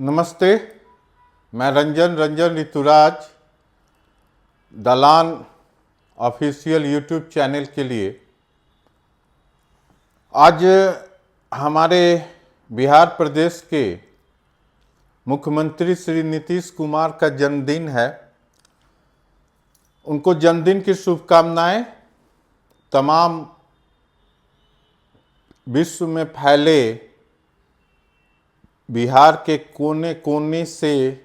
नमस्ते। मैं रंजन ऋतुराज दलान ऑफिशियल यूट्यूब चैनल के लिए आज हमारे बिहार प्रदेश के मुख्यमंत्री श्री नीतीश कुमार का जन्मदिन है। उनको जन्मदिन की शुभकामनाएं। तमाम विश्व में फैले बिहार के कोने कोने से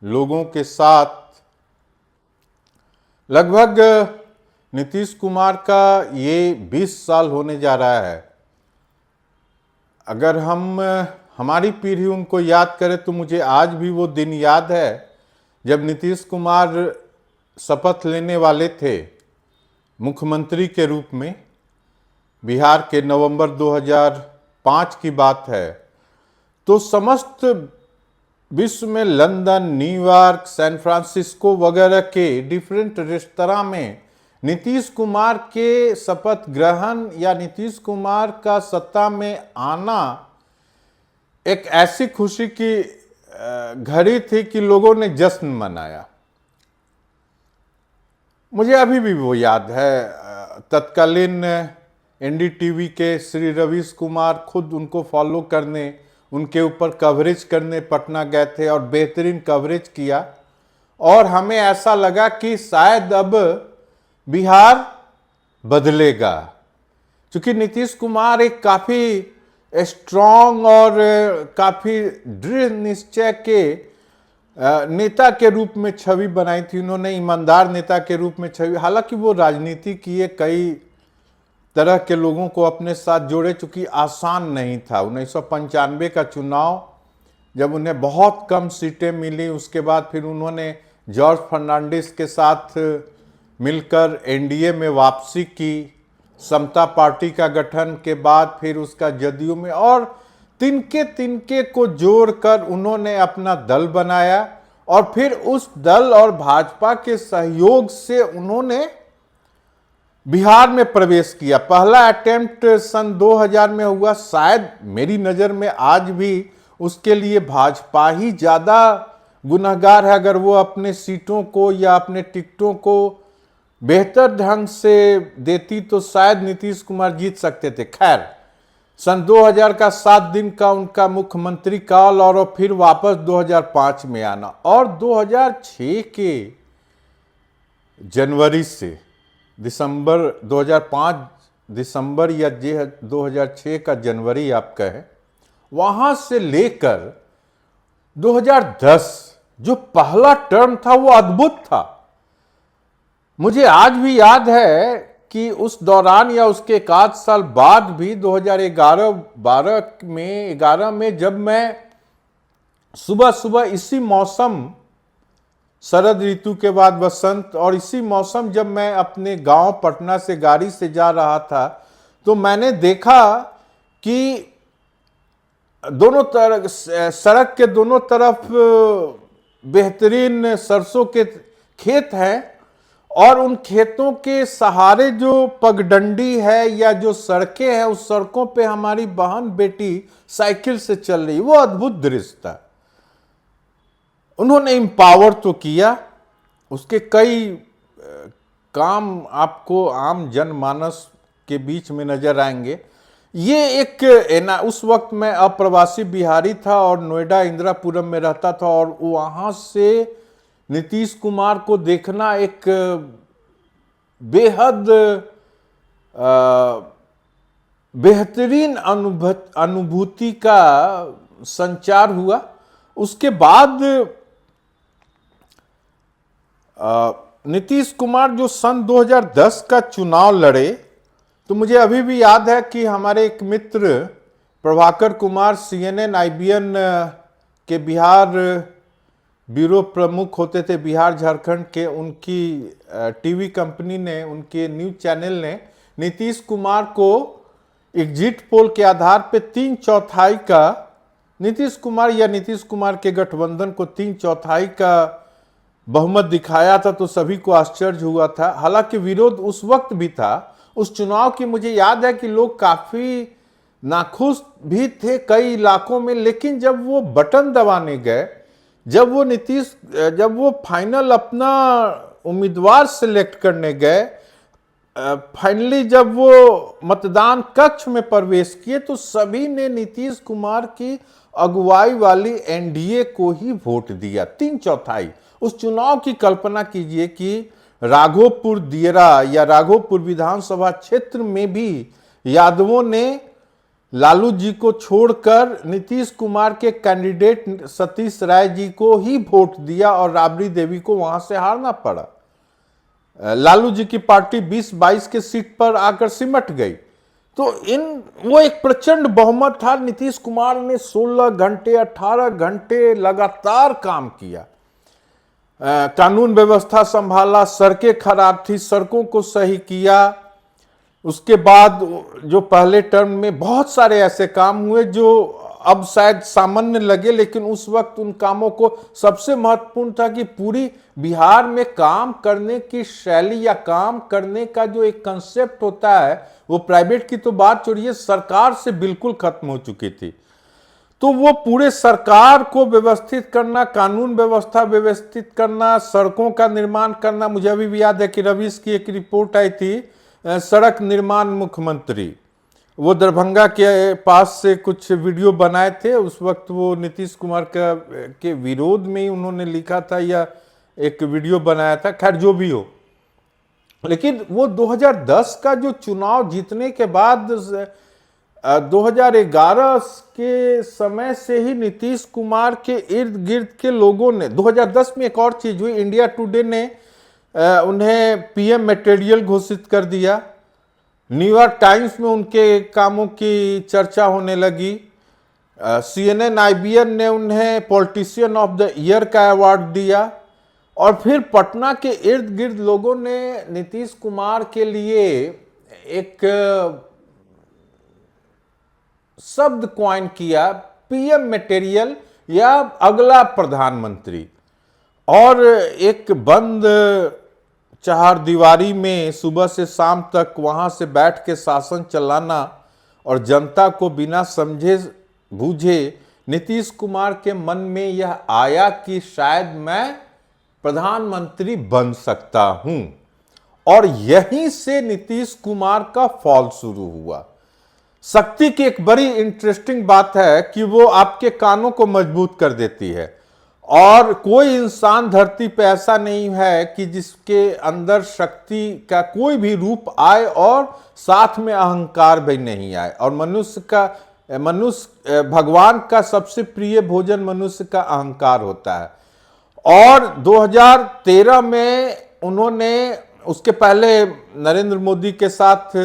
लोगों के साथ लगभग नीतीश कुमार का ये 20 साल होने जा रहा है। अगर हमारी पीढ़ी उनको याद करे तो मुझे आज भी वो दिन याद है जब नीतीश कुमार शपथ लेने वाले थे मुख्यमंत्री के रूप में। बिहार के नवंबर 2005 की बात है। तो समस्त विश्व में लंदन, न्यूयॉर्क, सैन फ्रांसिस्को वगैरह के डिफरेंट रेस्तरां में नीतीश कुमार के शपथ ग्रहण या नीतीश कुमार का सत्ता में आना एक ऐसी खुशी की घड़ी थी कि लोगों ने जश्न मनाया। मुझे अभी भी वो याद है। तत्कालीन एनडीटीवी के श्री रवीश कुमार खुद उनको फॉलो करने, उनके ऊपर कवरेज करने पटना गए थे और बेहतरीन कवरेज किया। और हमें ऐसा लगा कि शायद अब बिहार बदलेगा, क्योंकि नीतीश कुमार एक काफ़ी स्ट्रॉन्ग और काफ़ी दृढ़ निश्चय के नेता के रूप में छवि बनाई थी। उन्होंने ईमानदार नेता के रूप में छवि, हालांकि वो राजनीति किए, कई तरह के लोगों को अपने साथ जोड़े, चूंकि आसान नहीं था। 1995 का चुनाव जब उन्हें बहुत कम सीटें मिली, उसके बाद फिर उन्होंने जॉर्ज फर्नांडिस के साथ मिलकर एनडीए में वापसी की। समता पार्टी का गठन के बाद फिर उसका जदयू में, और तिनके तिनके को जोड़कर उन्होंने अपना दल बनाया। और फिर उस दल और भाजपा के सहयोग से उन्होंने बिहार में प्रवेश किया। पहला अटेम्प्ट सन 2000 में हुआ। शायद मेरी नज़र में आज भी उसके लिए भाजपा ही ज़्यादा गुनहगार है। अगर वो अपने सीटों को या अपने टिकटों को बेहतर ढंग से देती तो शायद नीतीश कुमार जीत सकते थे। खैर, सन 2000 का 7 दिन का उनका मुख्यमंत्री काल और फिर वापस 2005 में आना, और 2006 के जनवरी से दिसंबर 2005 दिसंबर या 2006 का जनवरी आप कहें, वहां से लेकर 2010 जो पहला टर्म था वो अद्भुत था। मुझे आज भी याद है कि उस दौरान या उसके एक आध साल बाद भी 2011 में जब मैं सुबह सुबह इसी मौसम, शरद ऋतु के बाद बसंत, और इसी मौसम जब मैं अपने गांव पटना से गाड़ी से जा रहा था तो मैंने देखा कि दोनों तरफ सड़क के दोनों तरफ बेहतरीन सरसों के खेत हैं, और उन खेतों के सहारे जो पगडंडी है या जो सड़कें हैं, उस सड़कों पे हमारी बहन बेटी साइकिल से चल रही। वो अद्भुत दृश्य था। उन्होंने एम्पावर तो किया, उसके कई काम आपको आम जनमानस के बीच में नजर आएंगे। ये एक उस वक्त मैं अप्रवासी बिहारी था और नोएडा इंदिरापुरम में रहता था, और वहाँ से नीतीश कुमार को देखना एक बेहद बेहतरीन अनुभूति का संचार हुआ। उसके बाद नीतीश कुमार जो सन 2010 का चुनाव लड़े, तो मुझे अभी भी याद है कि हमारे एक मित्र प्रभाकर कुमार CNN IBN के बिहार ब्यूरो प्रमुख होते थे, बिहार झारखंड के। उनकी टीवी कंपनी ने, उनके न्यूज चैनल ने नीतीश कुमार को एग्जिट पोल के आधार पे 3/4 का, नीतीश कुमार या नीतीश कुमार के गठबंधन को 3/4 का बहुमत दिखाया था। तो सभी को आश्चर्य हुआ था। हालांकि विरोध उस वक्त भी था उस चुनाव की। मुझे याद है कि लोग काफ़ी नाखुश भी थे कई इलाकों में, लेकिन जब वो बटन दबाने गए, जब वो फाइनल अपना उम्मीदवार सिलेक्ट करने गए, फाइनली जब वो मतदान कक्ष में प्रवेश किए, तो सभी ने नीतीश कुमार की अगुवाई वाली एनडीए को ही वोट दिया, 3/4। उस चुनाव की कल्पना कीजिए कि राघोपुर दियरा या राघोपुर विधानसभा क्षेत्र में भी यादवों ने लालू जी को छोड़कर नीतीश कुमार के कैंडिडेट सतीश राय जी को ही वोट दिया और राबड़ी देवी को वहां से हारना पड़ा। लालू जी की पार्टी 20-22 के सीट पर आकर सिमट गई। तो वो एक प्रचंड बहुमत था। नीतीश कुमार ने 16 घंटे 18 घंटे लगातार काम किया, कानून व्यवस्था संभाला, सड़कें खराब थी, सड़कों को सही किया। उसके बाद जो पहले टर्म में बहुत सारे ऐसे काम हुए जो अब शायद सामान्य लगे, लेकिन उस वक्त उन कामों को सबसे महत्वपूर्ण था कि पूरी बिहार में काम करने की शैली या काम करने का जो एक कंसेप्ट होता है, वो प्राइवेट की तो बात छोड़िए, सरकार से बिल्कुल खत्म हो चुकी थी। तो वो पूरे सरकार को व्यवस्थित करना, कानून व्यवस्था व्यवस्थित करना, सड़कों का निर्माण करना। मुझे अभी भी याद है कि रवीश की एक रिपोर्ट आई थी, सड़क निर्माण मुख्यमंत्री, वो दरभंगा के पास से कुछ वीडियो बनाए थे। उस वक्त वो नीतीश कुमार के विरोध में ही उन्होंने लिखा था या एक वीडियो बनाया था, खैर जो भी हो। लेकिन वो 2010 का जो चुनाव जीतने के बाद 2011 के समय से ही नीतीश कुमार के इर्द गिर्द के लोगों ने, 2010 में एक और चीज हुई, इंडिया टुडे ने उन्हें पीएम मटेरियल घोषित कर दिया। न्यूयॉर्क टाइम्स में उनके कामों की चर्चा होने लगी। CNN IBN ने उन्हें पॉलिटिशियन ऑफ द ईयर का अवार्ड दिया। और फिर पटना के इर्द गिर्द लोगों ने नीतीश कुमार के लिए एक शब्द कॉइन किया, पीएम मटेरियल या अगला प्रधानमंत्री। और एक बंद चार दीवारी में सुबह से शाम तक वहां से बैठ के शासन चलाना और जनता को बिना समझे बूझे, नीतीश कुमार के मन में यह आया कि शायद मैं प्रधानमंत्री बन सकता हूं। और यहीं से नीतीश कुमार का फॉल शुरू हुआ। शक्ति की एक बड़ी इंटरेस्टिंग बात है कि वो आपके कानों को मजबूत कर देती है। और कोई इंसान धरती पे ऐसा नहीं है कि जिसके अंदर शक्ति का कोई भी रूप आए और साथ में अहंकार भी नहीं आए। और मनुष्य भगवान का सबसे प्रिय भोजन मनुष्य का अहंकार होता है। और 2013 में उन्होंने, उसके पहले नरेंद्र मोदी के साथ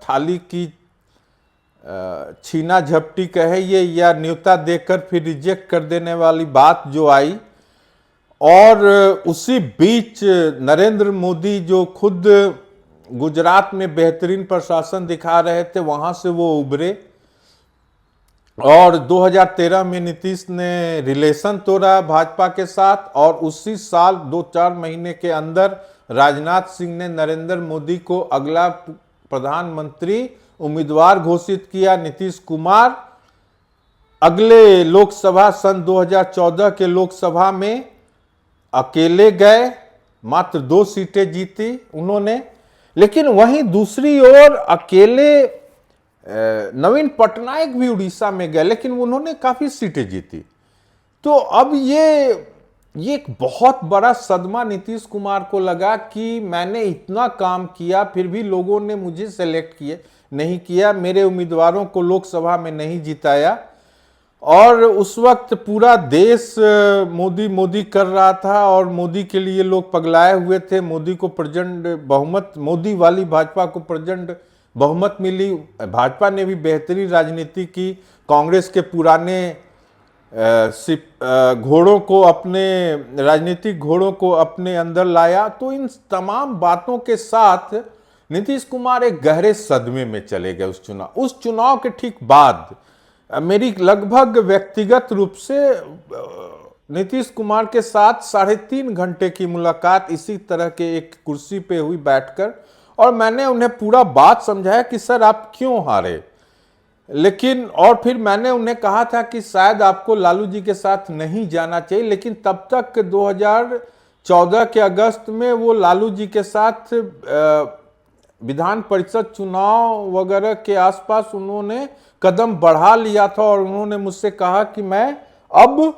थाली की छीना झपटी कहे ये या न्योता देकर फिर रिजेक्ट कर देने वाली बात जो आई। और उसी बीच नरेंद्र मोदी जो खुद गुजरात में बेहतरीन प्रशासन दिखा रहे थे, वहां से वो उभरे। और 2013 में नीतीश ने रिलेशन तोड़ा भाजपा के साथ। और उसी साल 2-4 महीने के अंदर राजनाथ सिंह ने नरेंद्र मोदी को अगला प्रधानमंत्री उम्मीदवार घोषित किया। नीतीश कुमार अगले लोकसभा सन 2014 के लोकसभा में अकेले गए, मात्र 2 सीटें जीती उन्होंने। लेकिन वहीं दूसरी ओर अकेले नवीन पटनायक भी उड़ीसा में गए, लेकिन उन्होंने काफी सीटें जीती। तो अब ये एक बहुत बड़ा सदमा नीतीश कुमार को लगा कि मैंने इतना काम किया, फिर भी लोगों ने मुझे सेलेक्ट नहीं किया, मेरे उम्मीदवारों को लोकसभा में नहीं जिताया। और उस वक्त पूरा देश मोदी मोदी कर रहा था और मोदी के लिए लोग पगलाए हुए थे। मोदी को प्रचंड बहुमत, मोदी वाली भाजपा को प्रचंड बहुमत मिली। भाजपा ने भी बेहतरीन राजनीति की, कांग्रेस के पुराने घोड़ों को, अपने राजनीतिक घोड़ों को अपने अंदर लाया। तो इन तमाम बातों के साथ नीतीश कुमार एक गहरे सदमे में चले गए उस चुनाव के ठीक बाद। मेरी लगभग व्यक्तिगत रूप से नीतीश कुमार के साथ 3.5 घंटे की मुलाकात इसी तरह के एक कुर्सी पे हुई बैठकर। और मैंने उन्हें पूरा बात समझाया कि सर आप क्यों हारे, लेकिन और फिर मैंने उन्हें कहा था कि शायद आपको लालू जी के साथ नहीं जाना चाहिए, लेकिन तब तक 2014 के अगस्त में वो लालू जी के साथ विधान परिषद चुनाव वगैरह के आसपास उन्होंने कदम बढ़ा लिया था और उन्होंने मुझसे कहा कि मैं अब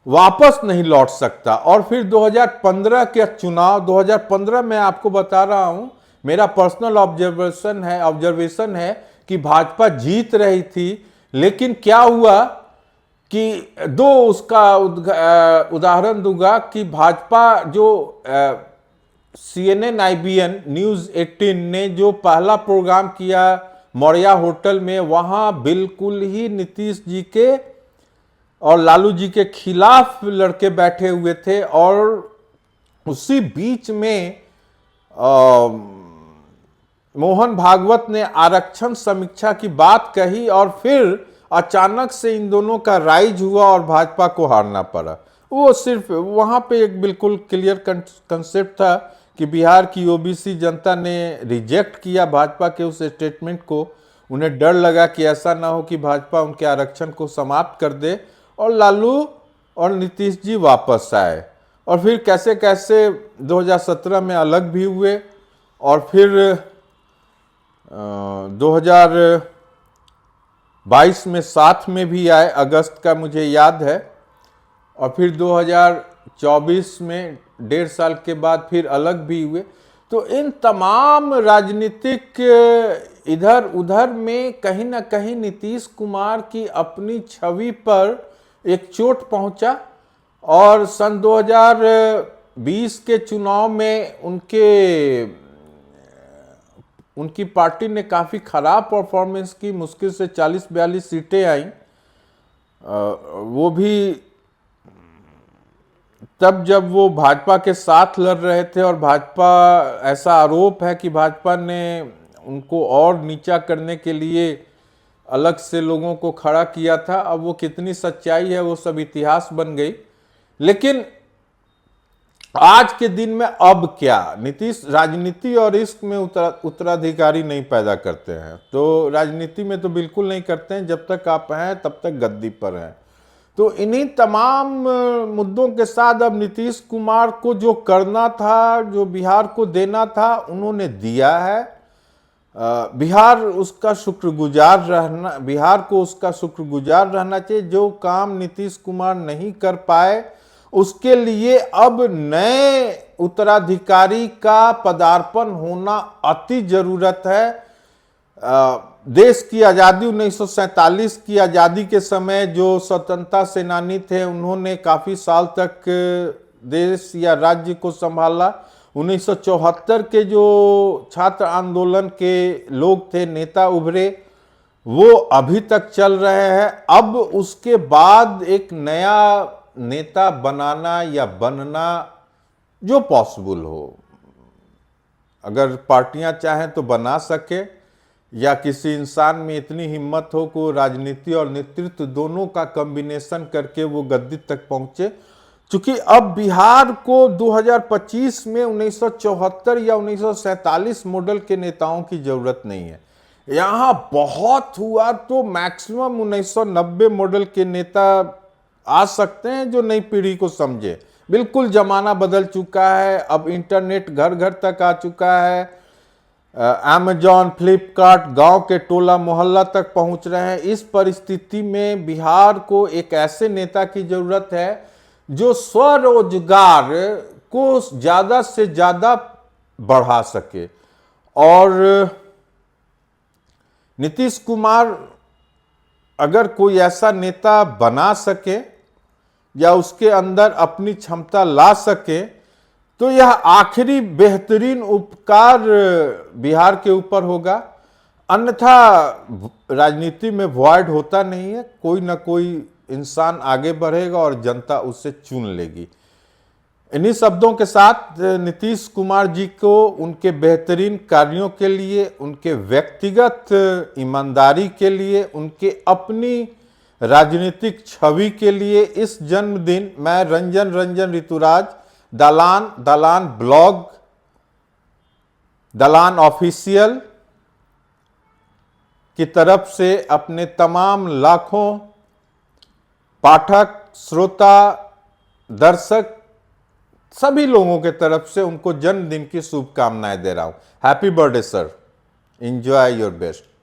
वापस नहीं लौट सकता। और फिर 2015 के चुनाव, 2015 में आपको बता रहा हूं, मेरा पर्सनल ऑब्जर्वेशन है कि भाजपा जीत रही थी, लेकिन क्या हुआ कि दो उसका उदाहरण दूंगा कि भाजपा जो CNN IBN न्यूज 18 ने जो पहला प्रोग्राम किया मौर्या होटल में, वहां बिल्कुल ही नीतीश जी के और लालू जी के खिलाफ लड़के बैठे हुए थे और उसी बीच में मोहन भागवत ने आरक्षण समीक्षा की बात कही और फिर अचानक से इन दोनों का राइज हुआ और भाजपा को हारना पड़ा। वो सिर्फ वहां पे एक बिल्कुल क्लियर कंसेप्ट था कि बिहार की ओबीसी जनता ने रिजेक्ट किया भाजपा के उस स्टेटमेंट को। उन्हें डर लगा कि ऐसा ना हो कि भाजपा उनके आरक्षण को समाप्त कर दे और लालू और नीतीश जी वापस आए। और फिर कैसे कैसे 2017 में अलग भी हुए और फिर 2022 में साथ में भी आए, अगस्त का मुझे याद है। और फिर 2024 में 1.5 साल के बाद फिर अलग भी हुए। तो इन तमाम राजनीतिक इधर उधर में कहीं ना कहीं नीतीश कुमार की अपनी छवि पर एक चोट पहुंचा और सन 2020 के चुनाव में उनकी पार्टी ने काफ़ी खराब परफॉर्मेंस की, मुश्किल से 40-42 सीटें आई। वो भी तब जब वो भाजपा के साथ लड़ रहे थे और भाजपा, ऐसा आरोप है कि भाजपा ने उनको और नीचा करने के लिए अलग से लोगों को खड़ा किया था। अब वो कितनी सच्चाई है वो सब इतिहास बन गई। लेकिन आज के दिन में अब क्या, नीतीश राजनीति और इश्क में उत्तराधिकारी नहीं पैदा करते हैं, तो राजनीति में तो बिल्कुल नहीं करते हैं। जब तक आप हैं तब तक गद्दी पर हैं। तो इन्हीं तमाम मुद्दों के साथ अब नीतीश कुमार को जो करना था, जो बिहार को देना था, उन्होंने दिया है। बिहार को उसका शुक्रगुजार रहना चाहिए। जो काम नीतीश कुमार नहीं कर पाए उसके लिए अब नए उत्तराधिकारी का पदार्पण होना अति जरूरत है। देश की आज़ादी 1947 की आज़ादी के समय जो स्वतंत्रता सेनानी थे, उन्होंने काफ़ी साल तक देश या राज्य को संभाला। 1974 के जो छात्र आंदोलन के लोग थे, नेता उभरे, वो अभी तक चल रहे हैं। अब उसके बाद एक नया नेता बनाना या बनना जो पॉसिबल हो, अगर पार्टियां चाहें तो बना सके, या किसी इंसान में इतनी हिम्मत हो कि राजनीति और नेतृत्व दोनों का कॉम्बिनेशन करके वो गद्दी तक पहुंचे। क्योंकि अब बिहार को 2025 में 1974 या 1947 मॉडल के नेताओं की जरूरत नहीं है। यहाँ बहुत हुआ तो मैक्सिमम 1990 मॉडल के नेता आ सकते हैं जो नई पीढ़ी को समझे। बिल्कुल जमाना बदल चुका है, अब इंटरनेट घर घर तक आ चुका है। अमेजॉन, फ्लिपकार्ट गांव के टोला मोहल्ला तक पहुंच रहे हैं। इस परिस्थिति में बिहार को एक ऐसे नेता की जरूरत है जो स्वरोजगार को ज्यादा से ज्यादा बढ़ा सके। और नीतीश कुमार अगर कोई ऐसा नेता बना सके या उसके अंदर अपनी क्षमता ला सके, तो यह आखिरी बेहतरीन उपकार बिहार के ऊपर होगा। अन्यथा राजनीति में वॉइड होता नहीं है, कोई ना कोई इंसान आगे बढ़ेगा और जनता उससे चुन लेगी। इन्हीं शब्दों के साथ नीतीश कुमार जी को उनके बेहतरीन कार्यों के लिए, उनके व्यक्तिगत ईमानदारी के लिए, उनके अपनी राजनीतिक छवि के लिए इस जन्मदिन मैं रंजन ऋतुराज, दलान ब्लॉग, दलान ऑफिशियल की तरफ से अपने तमाम लाखों पाठक, श्रोता, दर्शक सभी लोगों के तरफ से उनको जन्मदिन की शुभकामनाएं दे रहा हूं। Happy birthday sir, enjoy your best.